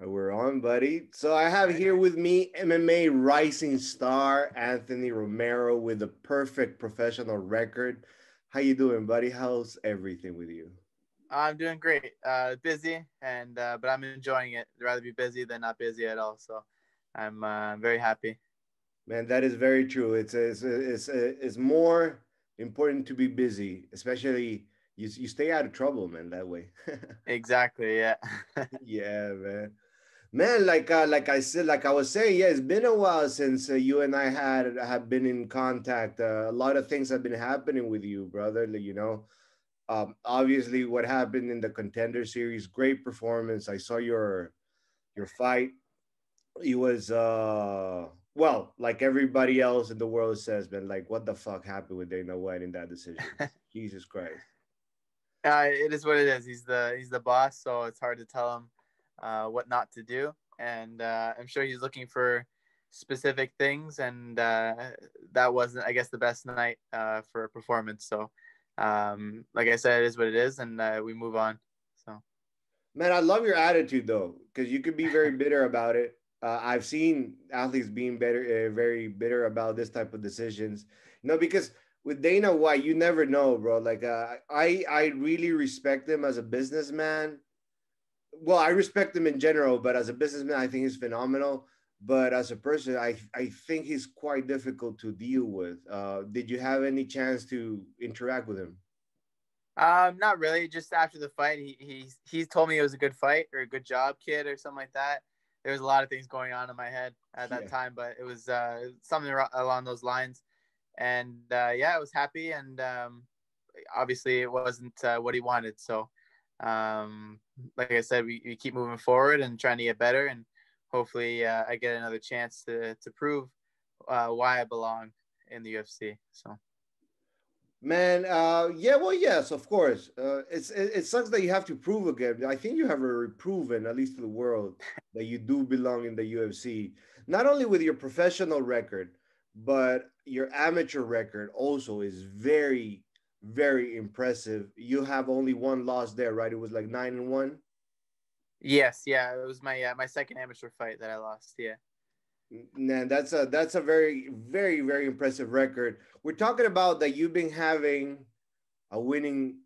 We're on, buddy. So I have here with me MMA rising star Anthony Romero with a perfect professional record. How you doing, buddy? How's everything with you? I'm doing great. Busy and but I'm enjoying it. I'd rather be busy than not busy at all. So I'm very happy. Man, that is very true. It's more important to be busy, especially you stay out of trouble, man, that way. Exactly. Yeah. Yeah, man. Man, like I said, like I was saying, yeah, it's been a while since you and I have been in contact. A lot of things have been happening with you, brother. Obviously, what happened in the Contender Series, great performance. I saw your fight. He was well, like everybody else in the world says, man, like what the fuck happened with Dana White in that decision? Jesus Christ. It is what it is. He's the boss, so it's hard to tell him what not to do. And I'm sure he's looking for specific things, and that wasn't, I guess, the best night for a performance. So, like I said, it is what it is, and we move on. So. Man, I love your attitude though, because you could be very bitter about it. I've seen athletes being better, very bitter about this type of decisions. Because with Dana White, you never know, bro. Like, I really respect him as a businessman. Well, I respect him in general, but as a businessman, I think he's phenomenal. But as a person, I think he's quite difficult to deal with. Did you have any chance to interact with him? Not really. Just after the fight, he told me it was a good fight or a good job, kid, or something like that. There was a lot of things going on in my head at that Yeah. time, but it was something along those lines. And yeah, I was happy, and obviously it wasn't what he wanted. So, like I said, we keep moving forward and trying to get better, and hopefully I get another chance to prove why I belong in the UFC. So. Man, yeah, well, yes, of course. It sucks that you have to prove again. I think you have already proven, at least to the world, that you do belong in the UFC. Not only with your professional record, but your amateur record also is very, very impressive. You have only one loss there, right? It was like 9-1. Yes, yeah, it was my second amateur fight that I lost. Yeah. Man, that's a very, very, very impressive record. We're talking about that you've been having a winning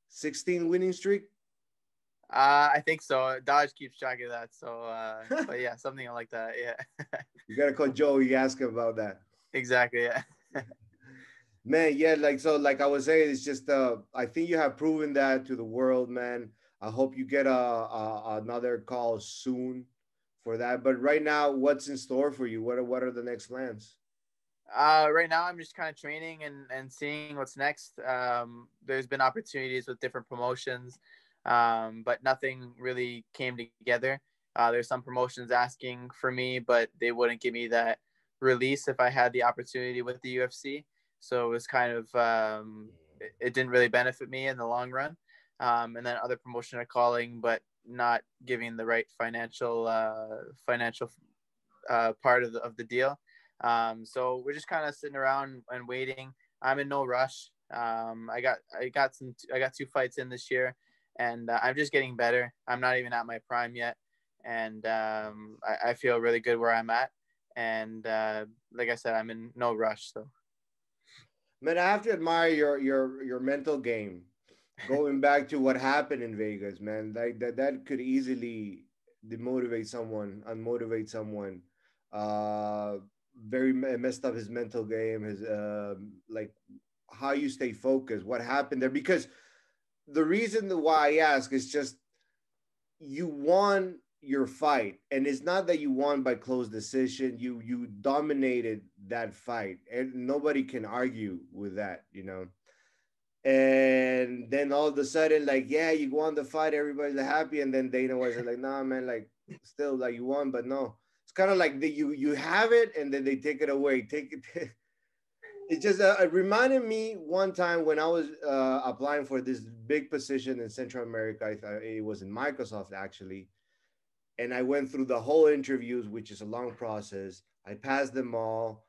16 winning streak. I think so. Dodge keeps track of that. So, but yeah, something like that. Yeah. You gotta call Joey, ask him about that. Exactly. Yeah. Man, yeah, like so, like I was saying, it's just I think you have proven that to the world, man. I hope you get another call soon for that. But right now, what's in store for you? What are the next plans? Right now I'm just kind of training and seeing what's next. There's been opportunities with different promotions, but nothing really came together. There's some promotions asking for me, but they wouldn't give me that release if I had the opportunity with the UFC. So it was kind of it didn't really benefit me in the long run. And then other promotion are calling, but not giving the right financial part of the deal. So we're just kind of sitting around and waiting. I'm in no rush. I got two fights in this year, and I'm just getting better. I'm not even at my prime yet, and I feel really good where I'm at. And like I said, I'm in no rush. So. Man, I have to admire your mental game. Going back to what happened in Vegas, man, like that could easily demotivate someone, unmotivate someone. Uh, very messed up his mental game. His like how you stay focused. What happened there? Because the reason why I ask is just you won your fight, and it's not that you won by close decision. You dominated that fight, and nobody can argue with that. And then all of a sudden, like, yeah, you won the fight, everybody's happy, and then Dana was like, nah, man, like, still, like, you won, but no, it's kind of like you have it, and then they take it away, take it. It just it reminded me one time when I was applying for this big position in Central America. I thought it was in Microsoft actually, and I went through the whole interviews, which is a long process. I passed them all.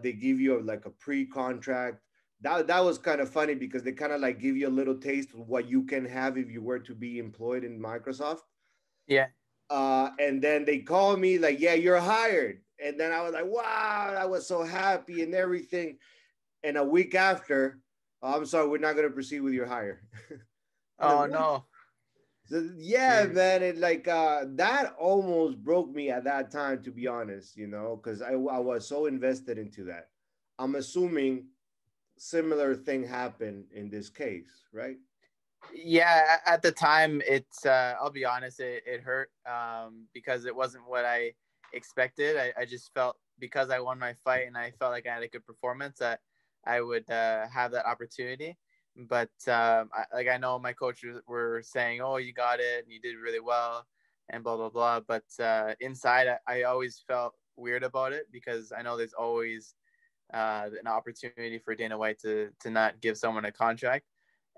They give you like a pre-contract. That was kind of funny because they kind of like give you a little taste of what you can have if you were to be employed in Microsoft. Yeah. And then they called me like, yeah, you're hired. And then I was like, wow, I was so happy and everything. And a week after, "Oh, I'm sorry, we're not going to proceed with your hire." I was like, Oh what? no. So, yeah, Jeez. man, it like that almost broke me at that time, to be honest, because I was so invested into that. I'm assuming similar thing happened in this case, right? Yeah, at the time, it's I'll be honest, it hurt because it wasn't what I expected. I just felt because I won my fight and I felt like I had a good performance that I would have that opportunity. But I know my coaches were saying, "Oh, you got it, and you did really well," and blah blah blah. But inside, I always felt weird about it because I know there's always an opportunity for Dana White to not give someone a contract,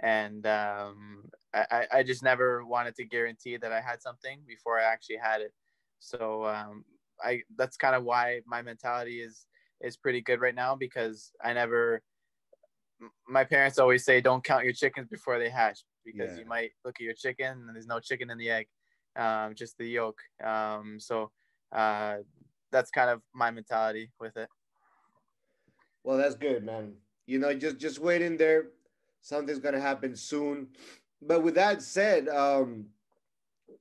and I just never wanted to guarantee that I had something before I actually had it. So I that's kind of why my mentality is pretty good right now because I never. My parents always say don't count your chickens before they hatch because you Yeah. might look at your chicken and there's no chicken in the egg, just the yolk. So uh, that's kind of my mentality with it. Well, that's good, man. Just wait in there. Something's gonna happen soon. But with that said,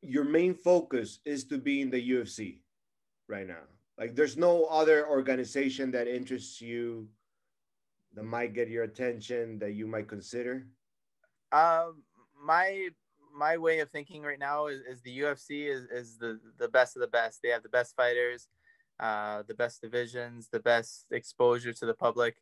your main focus is to be in the UFC right now. Like, there's no other organization that interests you that might get your attention that you might consider. Um, my my way of thinking right now is the UFC is the best of the best. They have the best fighters, the best divisions, the best exposure to the public.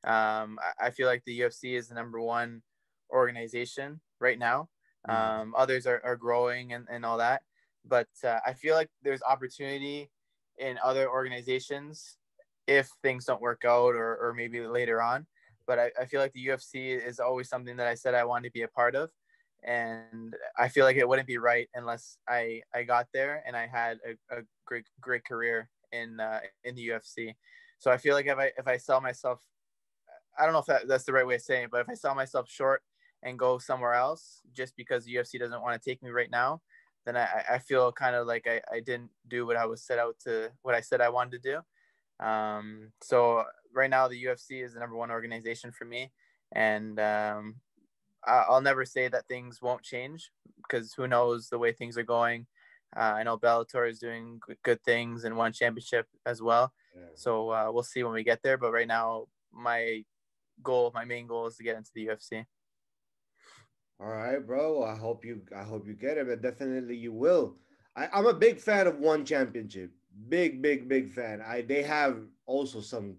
I feel like the UFC is the number one organization right now. Mhm. Others are growing and all that, but I feel like there's opportunity in other organizations if things don't work out or maybe later on, but I feel like the UFC is always something that I said I wanted to be a part of. And I feel like it wouldn't be right unless I got there and I had a great career in the UFC. So I feel like if I sell myself, I don't know if that's the right way of saying it, but if I sell myself short and go somewhere else just because the UFC doesn't want to take me right now, then I feel kind of like I didn't do what I was set out to, what I said I wanted to do. So right now, the UFC is the number one organization for me, and I'll never say that things won't change because who knows the way things are going. I know Bellator is doing good things and won championship as well. Yeah. So we'll see when we get there. But right now, my main goal is to get into the UFC. All right, bro. I hope you get it, but definitely you will. I'm a big fan of one championship. Big, big, big fan. They have also some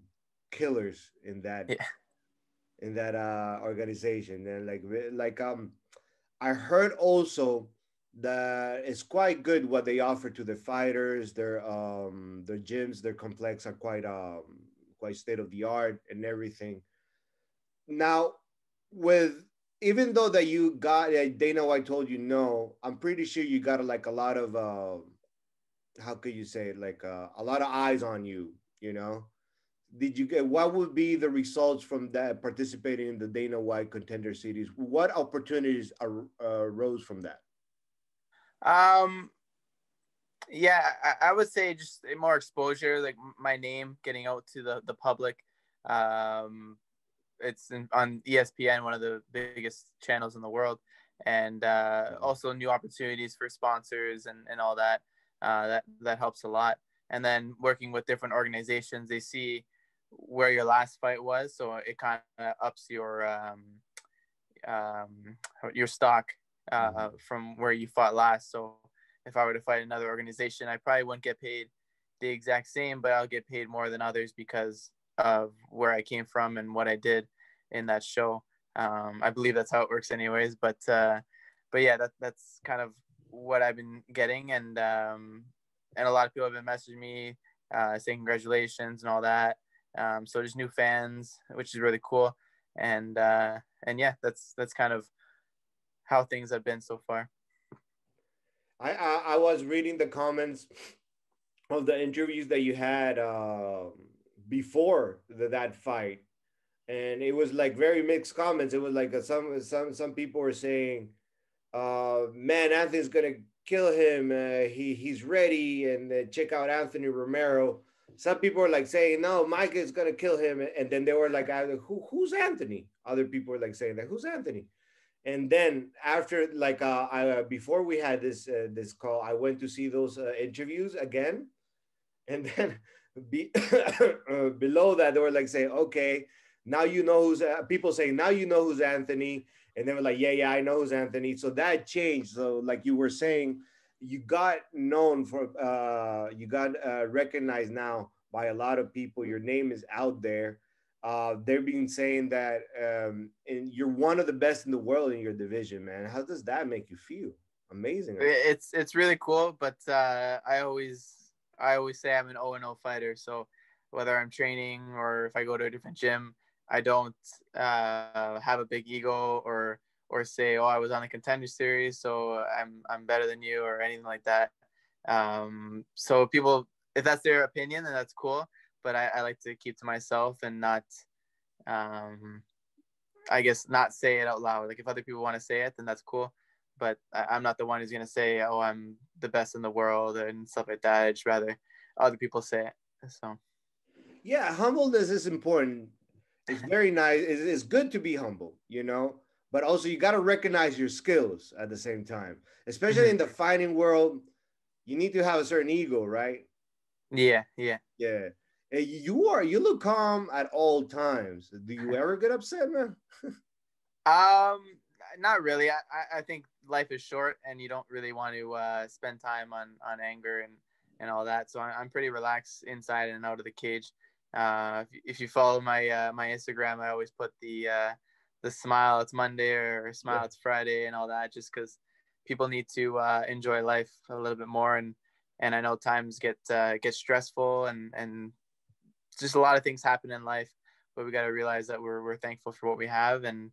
killers Yeah. in that organization. And I heard also that it's quite good what they offer to the fighters. Their gyms, their complex are quite state of the art and everything. Now, with even though that you got Dana White told you no, I'm pretty sure you got like a lot of how could you say it, like a lot of eyes on you. You know, did you get what would be the results from that participating in the Dana White Contender Series? What opportunities arose from that? Um. Yeah, I would say just more exposure, like my name getting out to the public. Um, on ESPN, one of the biggest channels in the world, and also new opportunities for sponsors and all that. That helps a lot. And then working with different organizations, they see where your last fight was, so it kind of ups um, your stock Mhm. from where you fought last. So if I were to fight another organization, I probably wouldn't get paid the exact same, but I'll get paid more than others because of where I came from and what I did in that show. I believe that's how it works, anyways. But yeah, that's kind of what I've been getting, and a lot of people have been messaging me saying congratulations and all that. So there's new fans, which is really cool, and yeah, that's kind of how things have been so far. I was reading the comments of the interviews that you had before that fight, and it was like very mixed comments. It was like some people were saying, "Man, Anthony's gonna kill him. He's ready, and check out Anthony Romero. Some people are like saying, no, Mike is gonna kill him, and then they were like, who's Anthony? Other people were like saying that, who's Anthony? And then after like before we had this call, I went to see those interviews again, and then be, below that they were like saying, okay, now you know who's people saying now you know who's Anthony, and they were like, yeah, I know who's Anthony. So that changed. So like you were saying, you got known for you got recognized now by a lot of people. Your name is out there. They're being saying that and you're one of the best in the world in your division, man. How does that make you feel? Amazing. It's really cool, but I always say I'm an 0-0 fighter. So whether I'm training or if I go to a different gym, I don't have a big ego or say, oh, I was on the Contender Series, so I'm better than you or anything like that. So people, if that's their opinion, then that's cool. But I like to keep to myself and not, um, I guess, not say it out loud. Like if other people want to say it, then that's cool. But I'm not the one who's gonna say, "Oh, I'm the best in the world" and stuff like that. I'd just rather other people say it. So Yeah, humbleness is important. It's very nice. It's good to be humble, but also you got to recognize your skills at the same time, especially in the fighting world. You need to have a certain ego, right? yeah, yeah. Yeah. You look calm at all times. Do you ever get upset, man? Um, Not really. I think life is short, and you don't really want to spend time on anger and all that. So I'm pretty relaxed inside and out of the cage. If you follow my Instagram, I always put the smile it's Monday or Yeah. smile it's Friday and all that, just because people need to enjoy life a little bit more, and I know times get stressful and just a lot of things happen in life, but we got to realize that we're thankful for what we have, and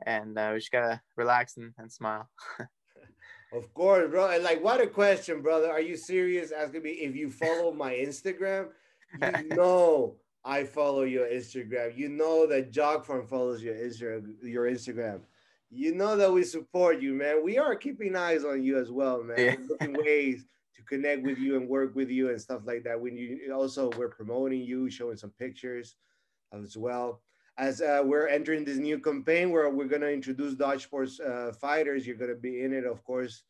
we just gotta relax and smile. Of course, bro. And like, what a question, brother. Are you serious asking me if you follow my Instagram? You know I follow your Instagram. You know that JockPharm follows your Instagram. You know that we support you, man. We are keeping eyes on you as well, man. Yeah. We're looking ways to connect with you and work with you and stuff like that. When you also we're promoting you, showing some pictures as well. As we're entering this new campaign where we're going to introduce Dodge Sports fighters, you're going to be in it, of course.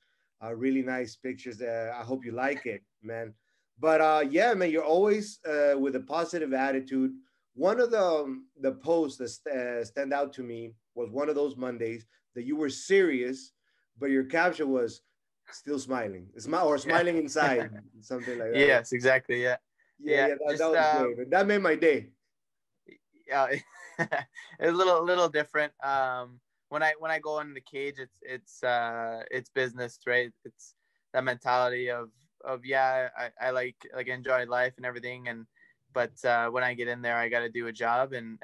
Really nice pictures. I hope you like it, man. But yeah, man, you're always with a positive attitude. One of the posts that stand out to me was one of those Mondays that you were serious, but your caption was still smiling, Yeah. smiling inside, something like that. Yes, exactly. Yeah. Yeah, Yeah. yeah, that Just was great. Man. That made my day. yeah, it's a little different. When I go in the cage, it's business, right? It's that mentality of yeah, I like enjoy life and everything, and but when I get in there, I got to do a job, and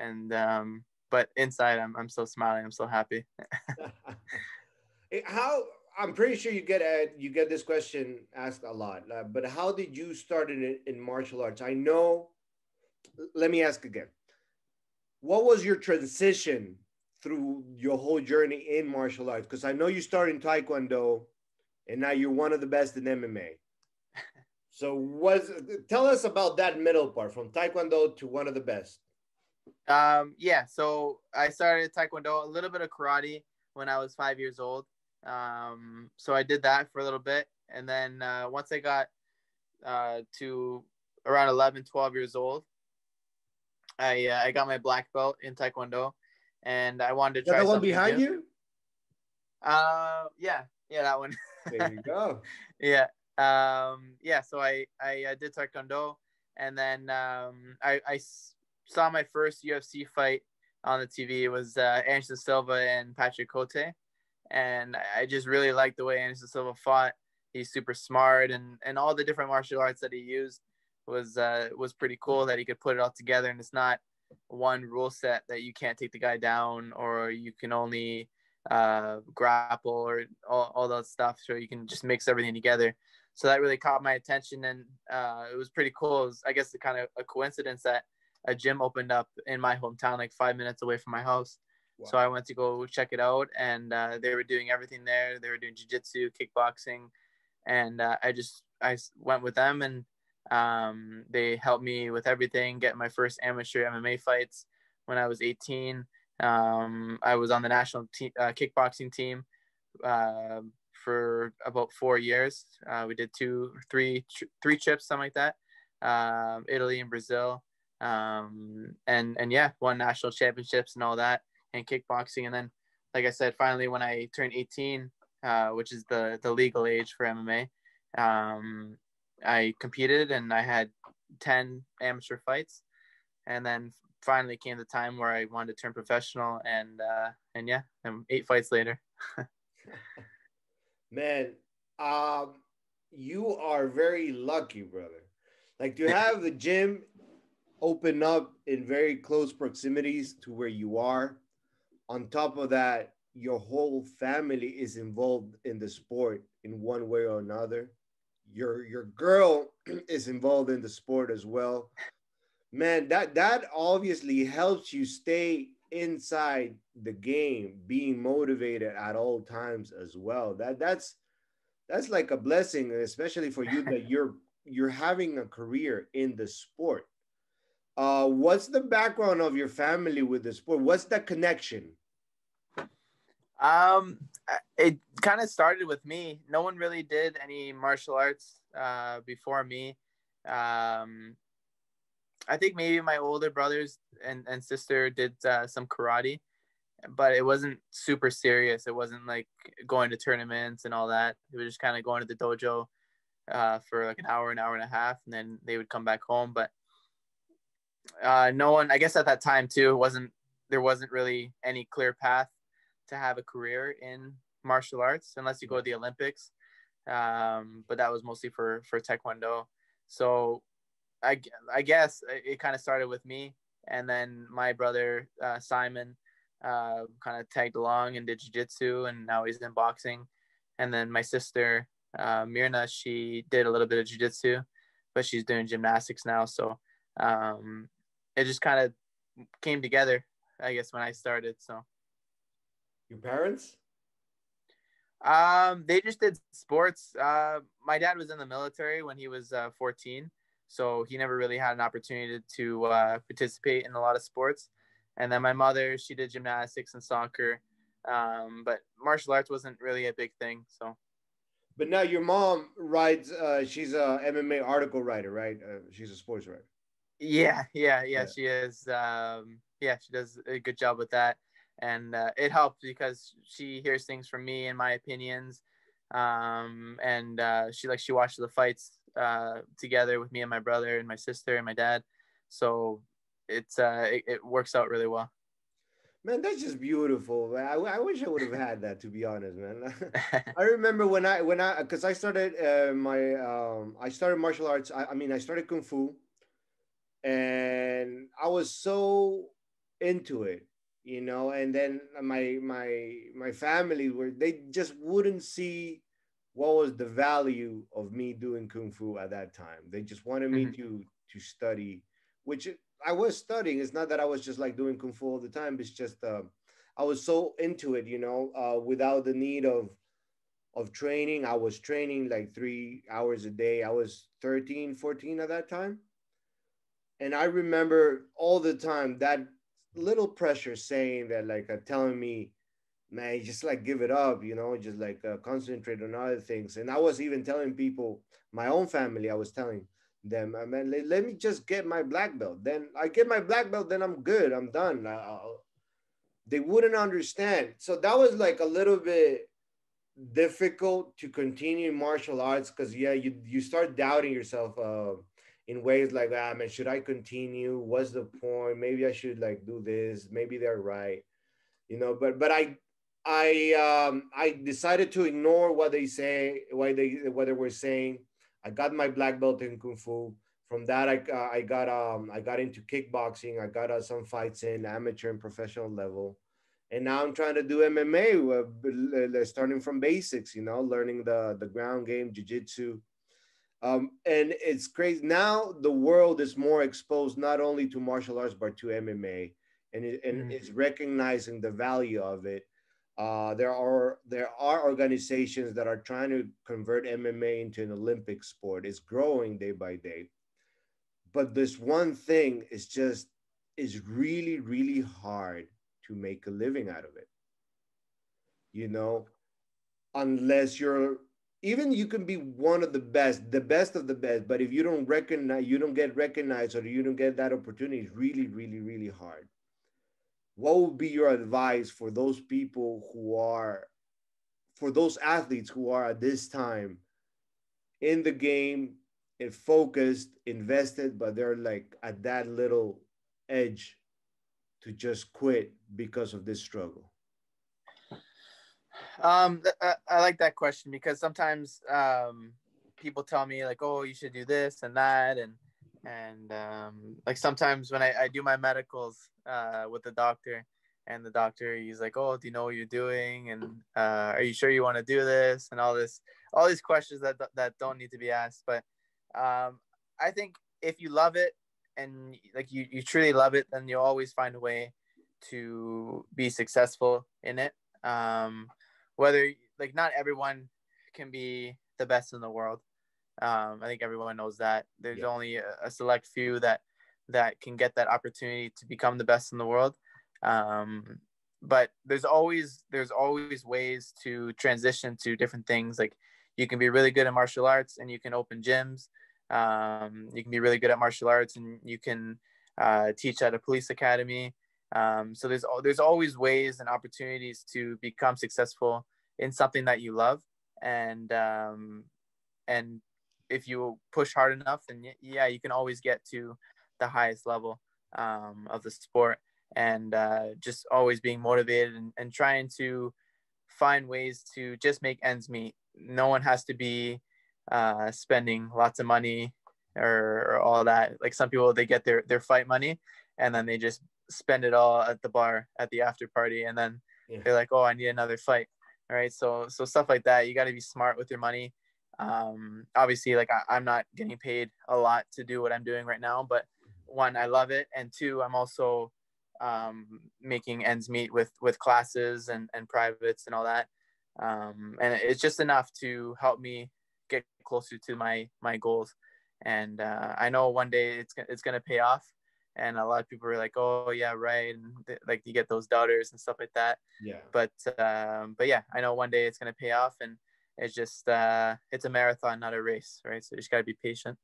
but inside, I'm still smiling, I'm still happy. How I'm pretty sure you get this question asked a lot, but how did you start in martial arts? I know. Let me ask again. What was your transition through your whole journey in martial arts? Because I know you started in Taekwondo, and now you're one of the best in MMA. So, tell us about that middle part from Taekwondo to one of the best. Yeah, so I started Taekwondo, a little bit of karate when I was 5 years old. So I did that for a little bit. And then once I got to around 11, 12 years old, I got my black belt in Taekwondo, and I wanted Is to that try the one something behind new. you? Yeah, that one. There you go. Yeah. Yeah, so I did Taekwondo, and then saw my first UFC fight on the TV. It was Anderson Silva and Patrick Cote, and I just really liked the way Anderson Silva fought. He's super smart, and all the different martial arts that he used was pretty cool. That he could put it all together, and it's not one rule set that you can't take the guy down, or you can only grapple, or all that stuff. So you can just mix everything together. So that really caught my attention, and it was pretty cool. It was, I guess, kind of a coincidence that a gym opened up in my hometown, like 5 minutes away from my house. So Wow. I went to go check it out, and they were doing everything there. They were doing jiu-jitsu, kickboxing, and I went with them, and they helped me with everything. Get my first amateur MMA fights when I was 18. I was on the national kickboxing team uh, for about 4 years. We did three trips, something like that. Italy and Brazil, and yeah, won national championships and all that, and kickboxing. And then, like I said, finally when I turned 18, which is the legal age for MMA, I competed and I had 10 amateur fights, and then finally came the time where I wanted to turn professional, and yeah, and 8 fights later. Man, um, you are very lucky, brother. Like to have the gym open up in very close proximities to where you are. On top of that, your whole family is involved in the sport in one way or another. Your girl is involved in the sport as well. Man, that obviously helps you stay inside the game, being motivated at all times as well. That's like a blessing, especially for you that you're having a career in the sport. What's the background of your family with the sport? What's the connection? Um, it kind of started with me. No one really did any martial arts before me. Um, I think maybe my older brothers and sister did some karate, but it wasn't super serious. It wasn't like going to tournaments and all that. It was just kind of going to the dojo for like an hour and a half, and then they would come back home. But no one, I guess at that time too, there wasn't really any clear path to have a career in martial arts unless you go to the Olympics. But that was mostly for Taekwondo. So I, I guess it kind of started with me, and then my brother Simon kind of tagged along and did jiu-jitsu, and now he's in boxing. And then my sister Mirna, she did a little bit of jiu-jitsu, but she's doing gymnastics now. So it just kind of came together, I guess, when I started. So Your parents? they just did sports. My dad was in the military when he was 14, so he never really had an opportunity to participate in a lot of sports. And then my mother, she did gymnastics and soccer, but martial arts wasn't really a big thing. So But now your mom writes. She's a MMA article writer, right? She's a sports writer. yeah, Yeah. she is. Yeah, she does a good job with that, and it helps because she hears things from me and my opinions, and she watches the fights together with me and my brother and my sister and my dad, so it works out really well. Man, that's just beautiful. Man. I wish I would have had that, to be honest, man. I remember when I because I started my I started martial arts. I mean I started kung fu, and I was so into it, you know. And then my family were they just wouldn't see what was the value of me doing kung fu at that time. They just wanted me Mhm. to study, which I was studying. It's not that I was just like doing kung fu all the time. It's just I was so into it, you know, without the need of training. I was training like 3 hours a day. I was 13, 14 at that time. And I remember all the time that little pressure saying that, like, telling me, man, just like give it up, you know, just like concentrate on other things. And I was even telling people, my own family, I was telling them, man, let me just get my black belt. Then I get my black belt, then I'm good. I'm done. They wouldn't understand. So that was like a little bit difficult to continue martial arts because yeah, you start doubting yourself in ways like, ah man, should I continue? What's the point? Maybe I should like do this. Maybe they're right, you know. But I decided to ignore what they say, what they were saying. I got my black belt in kung fu. From that, I got into kickboxing. I got some fights in amateur and professional level, and now I'm trying to do MMA, starting from basics. You know, learning the ground game, jiu-jitsu, and it's crazy. Now the world is more exposed not only to martial arts but to MMA, and Mhm. it's recognizing the value of it. There are organizations that are trying to convert MMA into an Olympic sport. It's growing day by day. But this one thing is really, really hard to make a living out of it. You know, unless you're, even you can be one of the best of the best, but if you don't get recognized, or you don't get that opportunity, it's really, really, really hard. What would be your advice for those people for those athletes who are at this time in the game and focused, invested, but they're like at that little edge to just quit because of this struggle? I like that question because sometimes people tell me like, oh, you should do this and that, and like sometimes when I do my medicals with the doctor, and the doctor, he's like, oh, do you know what you're doing, and are you sure you want to do this, and all these questions that don't need to be asked. But I think if you love it, and like you truly love it, then you'll always find a way to be successful in it. Whether, like, not everyone can be the best in the world. I think everyone knows that. There's Yeah. only a select few that can get that opportunity to become the best in the world. Um, but there's always ways to transition to different things. Like, you can be really good at martial arts and you can open gyms. You can be really good at martial arts and you can teach at a police academy. So there's always ways and opportunities to become successful in something that you love, and if you push hard enough, then yeah, you can always get to the highest level of the sport, and just always being motivated, and trying to find ways to just make ends meet. No one has to be spending lots of money, or all that. Like, some people, they get their fight money and then they just spend it all at the bar at the after party, and then Yeah. they're like, oh, I need another fight. All right, so stuff like that. You got to be smart with your money. Obviously, like, I'm not getting paid a lot to do what I'm doing right now, but one, I love it, and two, I'm also making ends meet with classes and privates and all that. And it's just enough to help me get closer to my goals. And I know one day it's gonna pay off. And a lot of people are like, "Oh yeah, right," and like, you get those doubters and stuff like that. Yeah. But yeah, I know one day it's gonna pay off, and it's a marathon, not a race, right? So you just gotta be patient.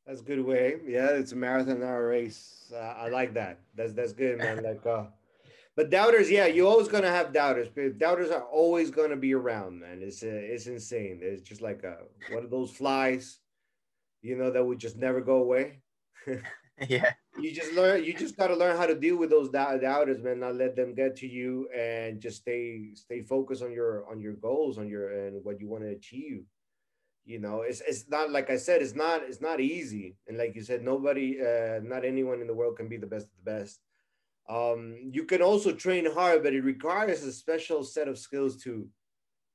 That's a good way. Yeah, it's a marathon, not a race. I like that. That's good, man. Like, but doubters, yeah, you're always gonna have doubters. But doubters are always gonna be around, man. It's insane. It's just like one of those flies, that would just never go away. Yeah. You just got to learn how to deal with those doubters, man. Not let them get to you, and just stay focused on your goals, on your and what you want to achieve. It's not, like I said, it's not easy, and like you said, not anyone in the world can be the best of the best. You can also train hard, but it requires a special set of skills to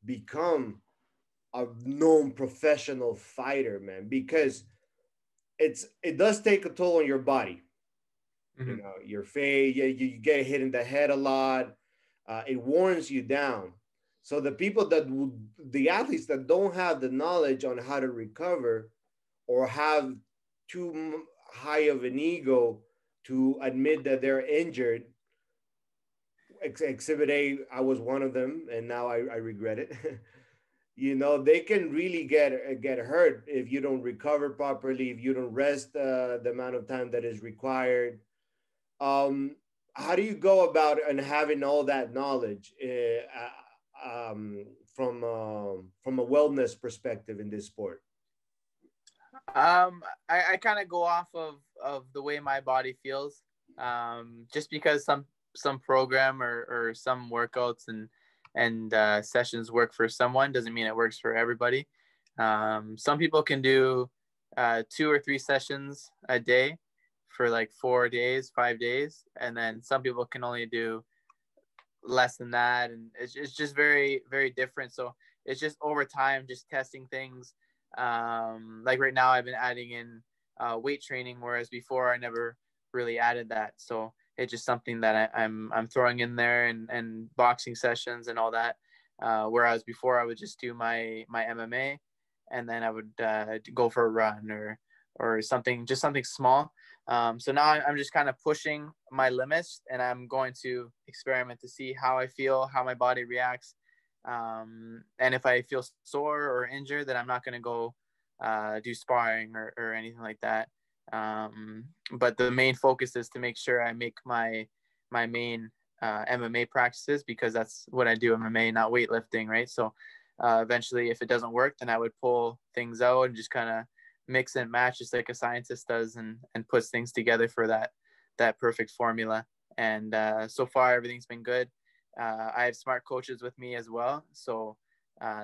become a known professional fighter, man, because it does take a toll on your body. Mm-hmm. Your face, you get hit in the head a lot. It warns you down. So the athletes that don't have the knowledge on how to recover, or have too high of an ego to admit that they're injured. Exhibit A, I was one of them, and now I regret it. They can really get hurt if you don't recover properly, if you don't rest the amount of time that is required. um, how do you go about and having all that knowledge, from a wellness perspective in this sport? I kind of go off of the way my body feels. Just because some program or some workouts and sessions work for someone doesn't mean it works for everybody. Some people can do 2 or 3 sessions a day for like 4 days, 5 days, and then some people can only do less than that, and it's just very, very different. So it's just over time, just testing things. Like right now, I've been adding in weight training, whereas before I never really added that. So it's just something that I'm throwing in there, and boxing sessions and all that. Whereas before I would just do my MMA, and then I would go for a run or something, just something small. So now I'm just kind of pushing my limits, and I'm going to experiment to see how I feel, how my body reacts. And if I feel sore or injured, then I'm not going to go do sparring or anything like that. But the main focus is to make sure I make my main MMA practices, because that's what I do, MMA, not weightlifting, right? So eventually, if it doesn't work, then I would pull things out and just kind of mix and match, just like a scientist does, and puts things together for that perfect formula. And so far, everything's been good. I have smart coaches with me as well, so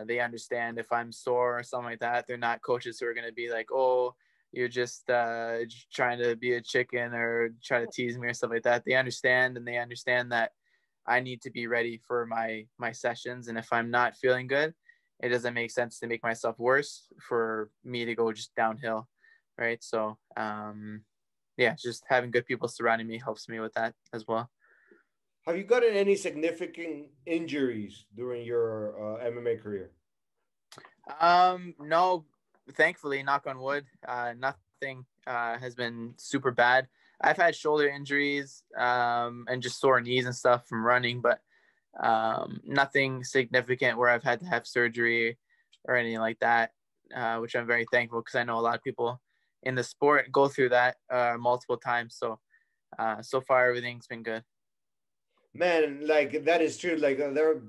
they understand if I'm sore or something like that. They're not coaches who are going to be like, "Oh, you're just trying to be a chicken or try to tease me," or stuff like that. They understand, and they understand that I need to be ready for my sessions. And if I'm not feeling good, it doesn't make sense to make myself worse for me to go just downhill, right? So yeah, just having good people surrounding me helps me with that as well. Have you gotten any significant injuries during your MMA career? No, thankfully, knock on wood, nothing has been super bad. I've had shoulder injuries and just sore knees and stuff from running, but nothing significant where I've had to have surgery or anything like that, which I'm very thankful, because I know a lot of people in the sport go through that multiple times. So so far everything's been good. Man, like that is true. Like there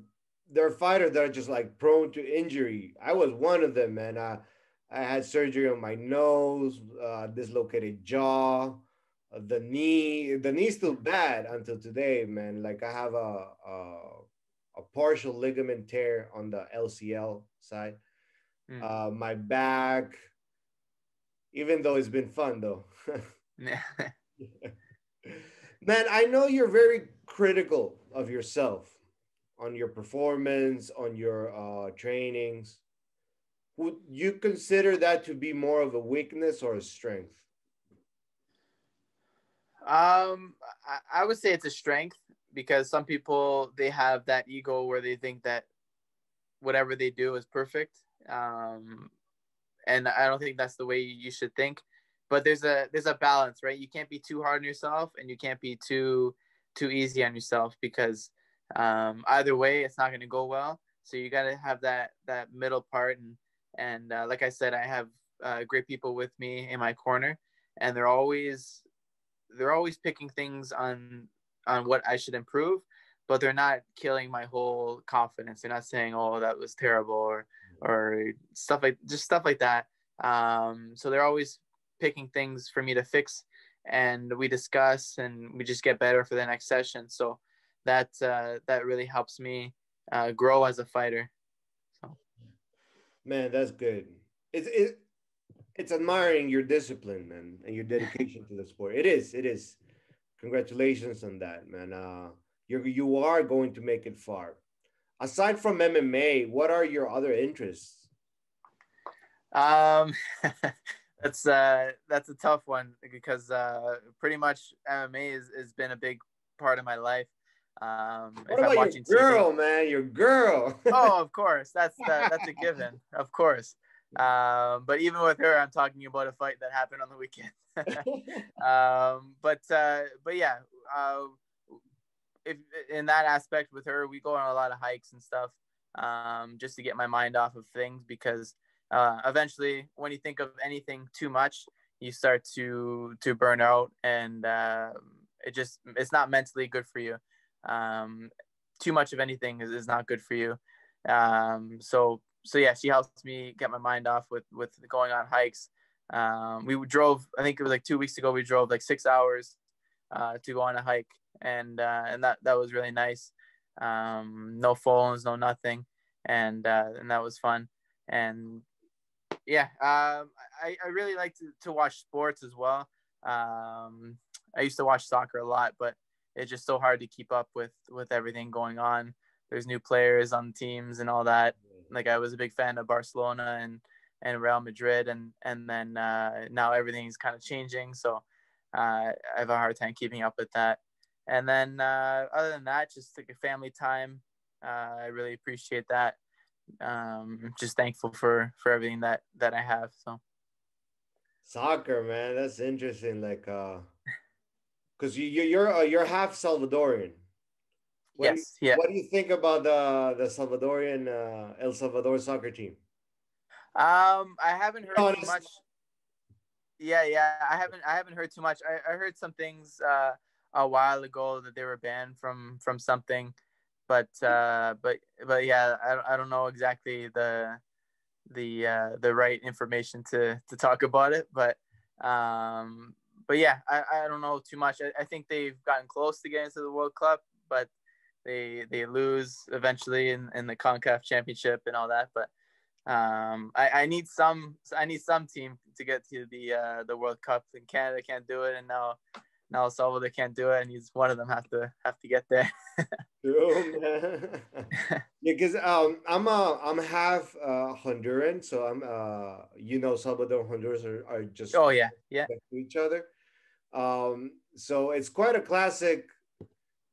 are fighters that are just like prone to injury. I was one of them, man. I had surgery on my nose, dislocated jaw, the knee. The knee's still bad until today, man. Like I have a partial ligament tear on the LCL side. Mm. My back, even though it's been fun though. Man, I know you're very critical of yourself on your performance, on your trainings. Would you consider that to be more of a weakness or a strength? I would say it's a strength, because some people, they have that ego where they think that whatever they do is perfect. Um, and I don't think that's the way you should think. But there's a balance, right? You can't be too hard on yourself, and you can't be too easy on yourself, because either way, it's not going to go well. So you got to have that middle part, and like I said, I have great people with me in my corner, and they're always picking things on what I should improve, but they're not killing my whole confidence. They're not saying, "Oh, that was terrible," or stuff like that. So they're always picking things for me to fix, and we discuss and we just get better for the next session. So that really helps me grow as a fighter. So Man, that's good. It's admiring your discipline, man, and your dedication to the sport. It is. It is. Congratulations on that, man. You are going to make it far. Aside from MMA, what are your other interests? um, that's a tough one, because pretty much MMA has been a big part of my life. What If I'm about your watching TV, girl, man? Your girl. oh, of course, that's a given, of course. But even with her, I'm talking about a fight that happened on the weekend. But yeah, uh, if in that aspect with her, we go on a lot of hikes and stuff, just to get my mind off of things, because eventually, when you think of anything too much, you start to burn out, and it's not mentally good for you. Um, Too much of anything is not good for you. So yeah, she helps me get my mind off with going on hikes. We drove, I think it was like 2 weeks ago, we drove like 6 hours to go on a hike, and that was really nice. No phones, no nothing, and that was fun. And yeah, I really like to watch sports as well. I used to watch soccer a lot, but it's just so hard to keep up with everything going on. There's new players on teams and all that. Like, I was a big fan of Barcelona and Real Madrid, and then now everything's kind of changing. So I have a hard time keeping up with that. And then other than that, just like a family time. I really appreciate that. Just thankful for everything that I have. So Soccer, man, that's interesting. Like, because you're half Salvadorian. yes, yeah. What do you think about the Salvadorian El Salvador soccer team? I haven't Be heard too honest. much. Yeah, yeah. I haven't heard too much. I heard some things a while ago that they were banned from something, but yeah, I don't know exactly the right information to talk about it, um but yeah, I don't know too much. I think they've gotten close to getting to the World Cup, but they lose eventually in the CONCACAF championship and all that. But I need some team to get to the World Cup, and Canada can't do it, and now El Salvador can't do it, and he's one of them have to get there. True, man. Yeah, because I'm half Honduran, so I'm Salvador and Honduras are just Oh yeah, yeah. next to each other. So it's quite a classic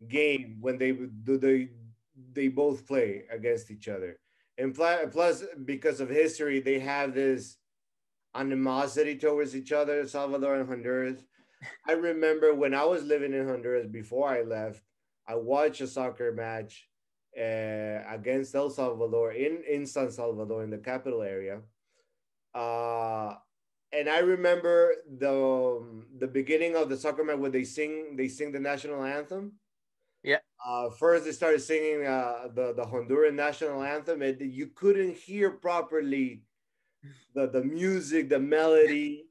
game when they both play against each other, and plus because of history, they have this animosity towards each other, Salvador and Honduras. I remember when I was living in Honduras before I left, I watched a soccer match against El Salvador in San Salvador in the capital area. Uh, and I remember the beginning of the soccer match where they sing the national anthem. Yeah. First, they started singing the Honduran national anthem, and you couldn't hear properly the music, the melody.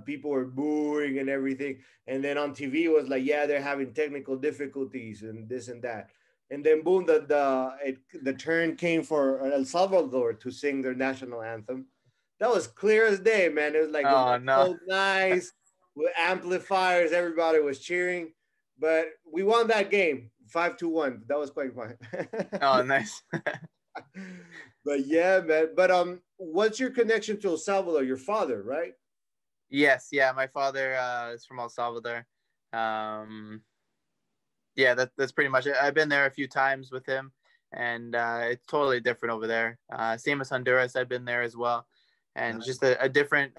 People were booing and everything. And then on TV it was like, yeah, they're having technical difficulties and this and that. And then boom, the turn came for El Salvador to sing their national anthem. That was clear as day, man. It was Oh no. so nice with amplifiers. Everybody was cheering, but we won that game 5-1. That was quite fun. Oh, nice. But yeah, man. But what's your connection to El Salvador? Your father, right? Yes, yeah. My father is from El Salvador. Um, yeah, that's pretty much it. I've been there a few times with him, and it's totally different over there. Same as Honduras, I've been there as well, and just a different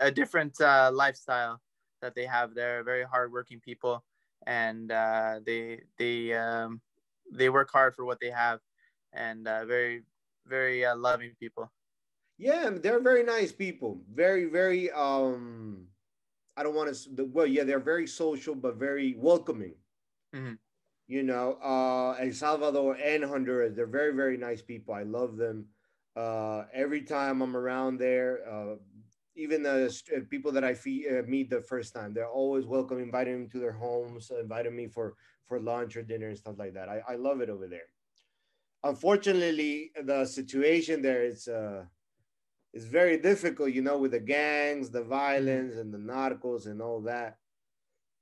lifestyle that they have there. Very hardworking people, and they work hard for what they have, and very loving people. Yeah, they're very nice people. Very, very. I don't want to. Well, yeah, they're very social, but very welcoming. Hmm. El Salvador and Honduras, they're very, very nice people. I love them. Every time I'm around there, even the people that meet the first time, they're always welcome, inviting me to their homes, inviting me for lunch or dinner and stuff like that. I love it over there. Unfortunately, the situation there is very difficult, with the gangs, the Hmm. violence, and the narcos and all that.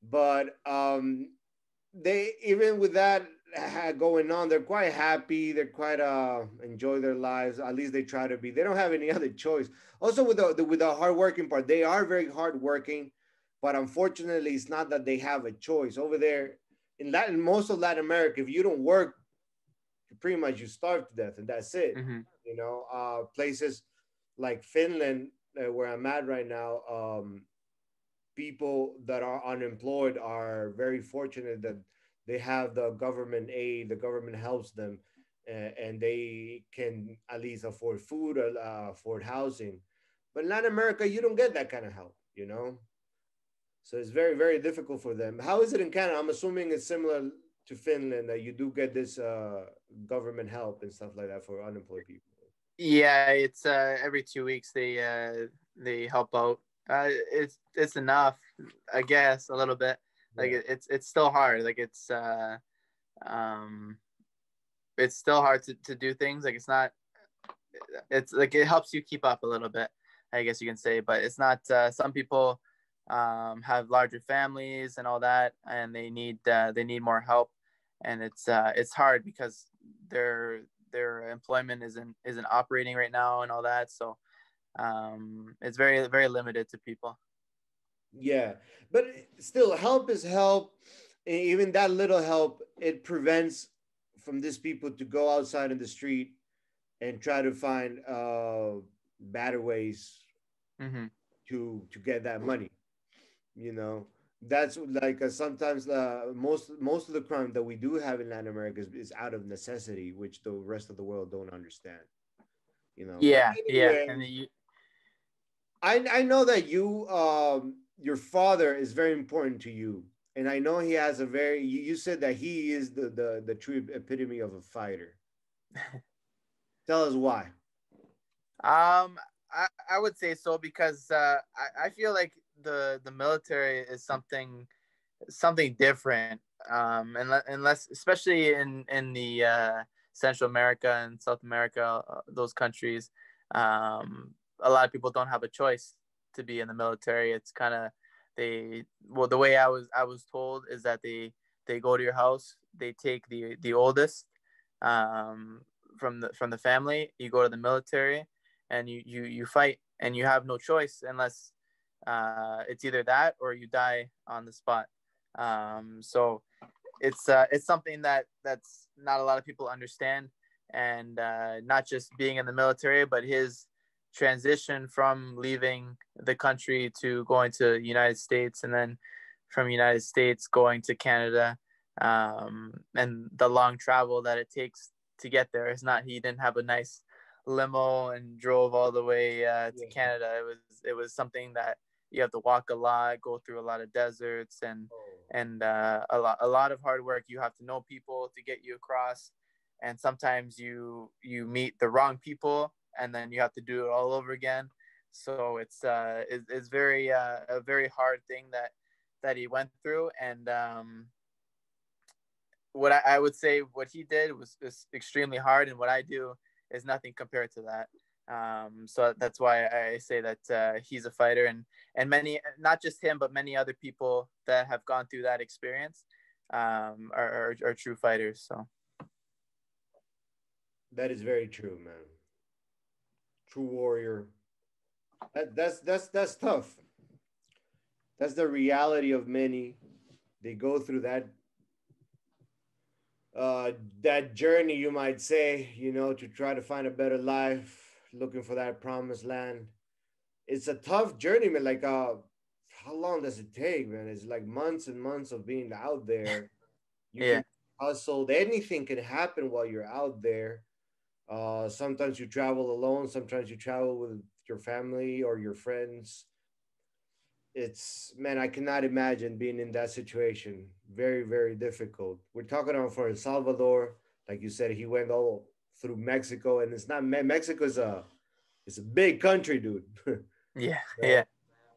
But they even with that going on, they're quite happy. They're quite enjoy their lives. At least they try to be. They don't have any other choice. Also, with the hardworking part, they are very hardworking, but unfortunately, it's not that they have a choice over there most of Latin America. If you don't work, pretty much you starve to death, and that's it. Hmm. Places like Finland, where I'm at right now, people that are unemployed are very fortunate that they have the government aid. The government helps them, and they can at least afford food or afford housing. But in Latin America, you don't get that kind of help. So it's very, very difficult for them. How is it in Canada? I'm assuming it's similar to Finland, that you do get this government help and stuff like that for unemployed people. Yeah, it's every 2 weeks they help out. It's enough, I guess, a little bit. Like Yeah. it's still hard. Like um it's still hard to do things. Like it's like it helps you keep up a little bit, I guess you can say. But it's not. Some people have larger families and all that, and they need more help, and it's hard because their their employment isn't operating right now and all that. So it's very very limited to people. Yeah, but still, help is help. even that little help, it prevents from these people to go outside in the street and try to find better ways Mm-hmm. to get that money. You know, that's like sometimes most of the crime that we do have in Latin America is out of necessity, which the rest of the world don't understand. You know, but Yeah, yeah, and anyway, I know that your father is very important to you, and I know he has a very. You said that he is the true epitome of a fighter. Tell us why. I would say so because I feel like the military is something different. Unless especially in the Central America and South America, those countries, a lot of people don't have a choice to be in the military. It's kind of the way I was told is that they go to your house, they take the oldest um, from the family, you go to the military, and you fight, and you have no choice unless it's either that or you die on the spot. So it's something that's not a lot of people understand, and not just being in the military, but his transition from leaving the country to going to the United States, and then from United States going to Canada, and the long travel that it takes to get there. It's not he didn't have a nice limo and drove all the way to Yeah. Canada. It was something that you have to walk a lot, go through a lot of deserts, and Oh. a lot of hard work. You have to know people to get you across, and sometimes you meet the wrong people, and then you have to do it all over again. So it's very a very hard thing that he went through, and what I would say what he did was extremely hard, and what I do is nothing compared to that. So that's why I say that he's a fighter, and many, not just him, but many other people that have gone through that experience are true fighters. So That is very true, man. True warrior. That's tough. That's the reality of many. They go through uh, that journey, you might say, to try to find a better life, looking for that promised land. It's a tough journey, man. Like, how long does it take, man? It's like months and months of being out there. You yeah. can hustle. Anything can happen while you're out there. Sometimes you travel alone. Sometimes you travel with your family or your friends. It's, man, I cannot imagine being in that situation. Very, very difficult. We're talking about for El Salvador, like you said, he went all through Mexico, and it's not Mexico is a big country, dude. You Yeah. know? Yeah.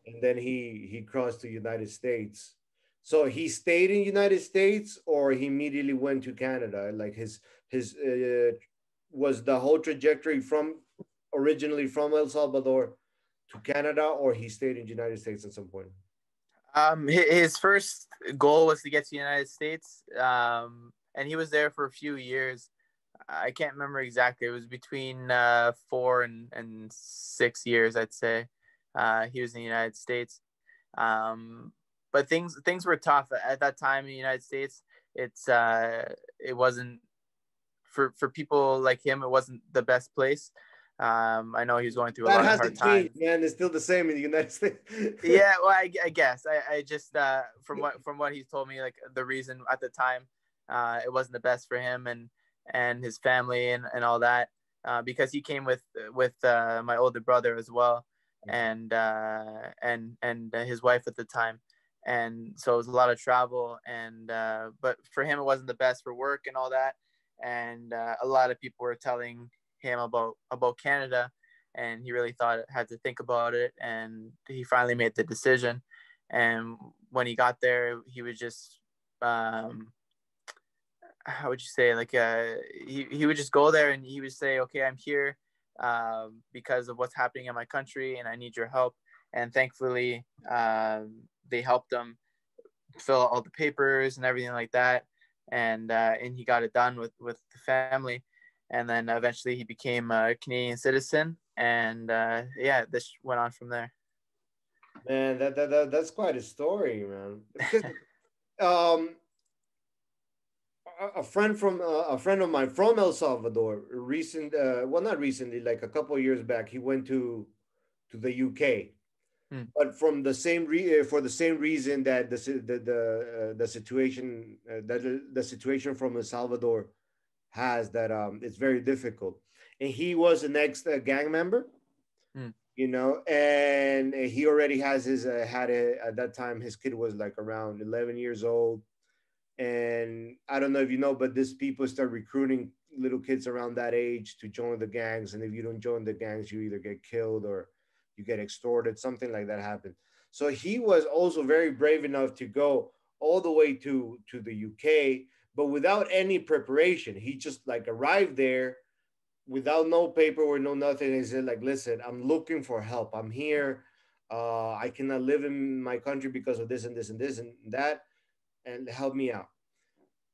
And then he crossed to United States. So he stayed in United States, or he immediately went to Canada. Like his was the whole trajectory from originally from El Salvador to Canada, or he stayed in the United States at some point. His first goal was to get to the United States, and he was there for a few years. I can't remember exactly. It was between 4 and 6 years, I'd say. He was in the United States, but things were tough at that time in the United States. It wasn't for people like him. It wasn't the best place. I know he was going through a That lot of hard hasn't changed, times. man. It's still the same in the United States. Yeah, well, I guess I just from what he's told me, like the reason at the time it wasn't the best for him and his family and all that, because he came with my older brother as well, and his wife at the time, and so it was a lot of travel, and but for him it wasn't the best for work and all that, and a lot of people were telling him about Canada, and he really thought had to think about it, and he finally made the decision. And when he got there, he was just how would you say, like he would just go there and he would say, okay, I'm here because of what's happening in my country, and I need your help. And thankfully they helped him fill out all the papers and everything like that, and he got it done with the family, and then eventually he became a Canadian citizen, and yeah, this went on from there. Man, that's quite a story, man. Because um a friend of mine from El Salvador, well, not recently, like a couple of years back, he went to the UK, Hmm. but from the for the same reason that the situation that the situation from El Salvador has, that it's very difficult, and he was an ex gang member, Hmm. and he already has his at that time his kid was like around 11 years old. And I don't know if you know, but these people start recruiting little kids around that age to join the gangs. And if you don't join the gangs, you either get killed or you get extorted. Something like that happened. So he was also very brave enough to go all the way to the UK, but without any preparation. He just like arrived there without no paperwork, no nothing. He said like, "Listen, I'm looking for help. I'm here. I cannot live in my country because of this and this and this and that, and help me out."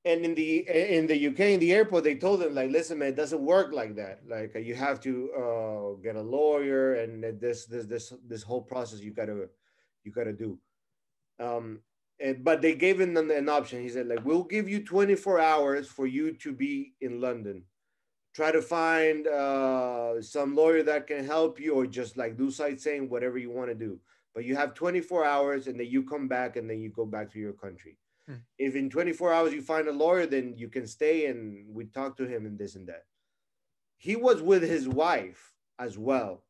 And in the UK, in the airport, they told him like, "Listen, man, it doesn't work like that. Like, you have to get a lawyer, and this whole process you gotta do." Um, but they gave him an option. He said like, "We'll give you 24 hours for you to be in London. Try to find some lawyer that can help you, or just like do sightseeing, whatever you want to do. But you have 24 hours, and then you come back, and then you go back to your country. Hmm. If in 24 hours you find a lawyer, then you can stay and we talk to him and this and that." He was with his wife as well.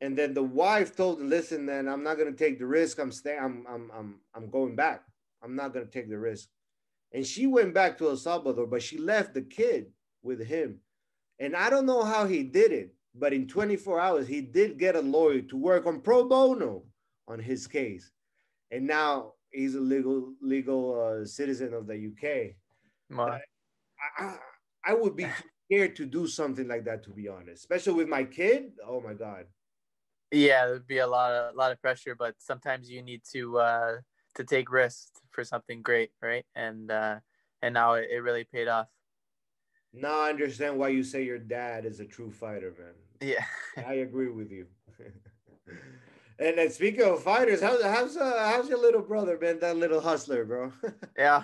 And then the wife told him, "Listen, man, I'm not gonna take the risk. I'm staying, I'm going back. I'm not gonna take the risk." And she went back to El Salvador, but she left the kid with him. And I don't know how he did it, but in 24 hours, he did get a lawyer to work on pro bono on his case. And now he's a legal citizen of the UK. Wow. I, I would be too scared to do something like that, to be honest, especially with my kid. Oh my god. Yeah, there'd be a lot of pressure, but sometimes you need to take risks for something great, right? And now it really paid off. Now I understand why you say your dad is a true fighter, man. Yeah. I agree with you. And then speaking of fighters, how's your little brother, man? That little hustler, bro. Yeah.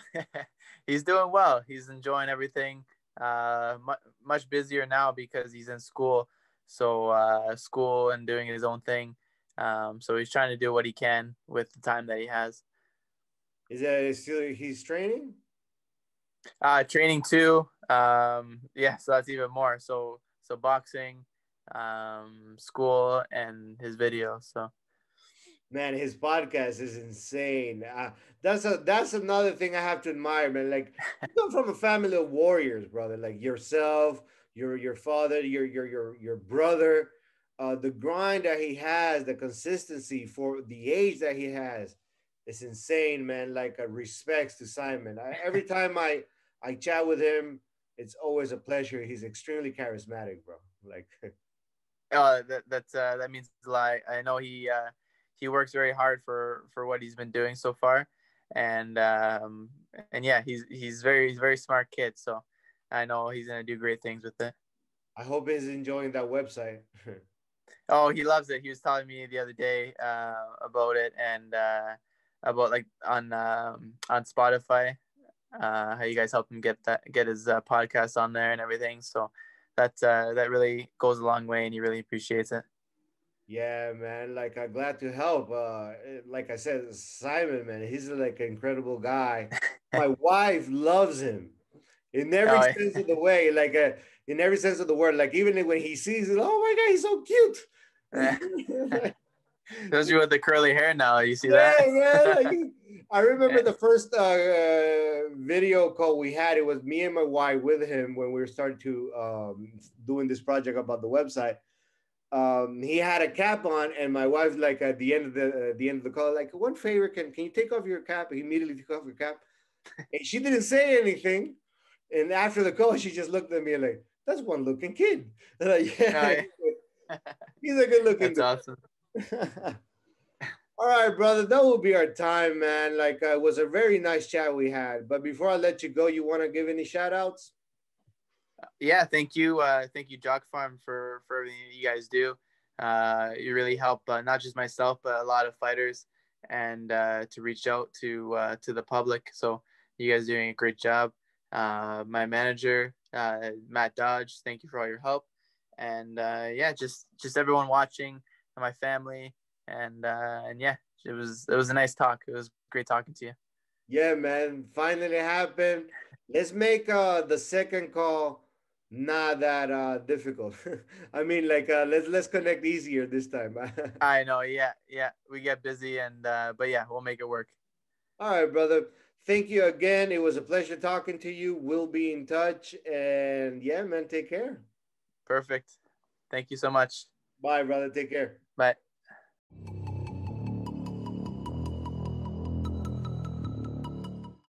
He's doing well. He's enjoying everything. Much busier now because he's in school. So school and doing his own thing. So he's trying to do what he can with the time that he has. Is that still he's training? Training too. Yeah, so that's even more. So boxing, school, and his video. So Man, his podcast is insane. That's another thing I have to admire, man. Like, you come from a family of warriors, brother. Like yourself, your father, your brother. The grind that he has, the consistency for the age that he has, is insane, man. Like, respects to Simon. Every time I chat with him, it's always a pleasure. He's extremely charismatic, bro. Like, that means a lot. I know he works very hard for what he's been doing so far, and yeah, he's very smart kid. So I know he's gonna do great things with it. I hope he's enjoying that website. Oh, he loves it. He was telling me the other day about it and about like on Spotify, how you guys helped him get his podcast on there and everything. So that really goes a long way, and he really appreciates it. Yeah, man. Like, I'm glad to help. Like I said, Simon, man, he's like an incredible guy. My wife loves him in every Oh, sense of the way, like, in every sense of the word. Like, even when he sees it, oh my god, he's so cute. yeah. Like, Especially with the curly hair now. You see yeah, that? man. Like, I remember the first video call we had. It was me and my wife with him when we were starting to doing this project about the website. He had a cap on, and my wife, like, at the end of the call, like, "One favor, can you take off your cap?" He immediately took off your cap, and she didn't say anything. And after the call, she just looked at me like, "That's one looking kid." And like, Oh, yeah, yeah. he's a good looking That's awesome. guy. All right, brother, that will be our time, man. Like, it was a very nice chat we had. But before I let you go, you want to give any shout outs? Yeah, thank you, JockPharm, for everything that you guys do. You really help not just myself, but a lot of fighters, and to reach out to the public. So you guys are doing a great job. my manager, Matt Dodge. Thank you for all your help, and yeah, just everyone watching, and my family, and yeah, it was a nice talk. It was great talking to you. Yeah, man. Finally happened. Let's make the second call not that difficult. I mean, like let's connect easier this time. I know, yeah, yeah, we get busy, and but yeah, we'll make it work. All right, brother. Thank you again. It was a pleasure talking to you. We'll be in touch. And yeah, man, take care. Perfect. Thank you so much. Bye, brother. Take care. Bye.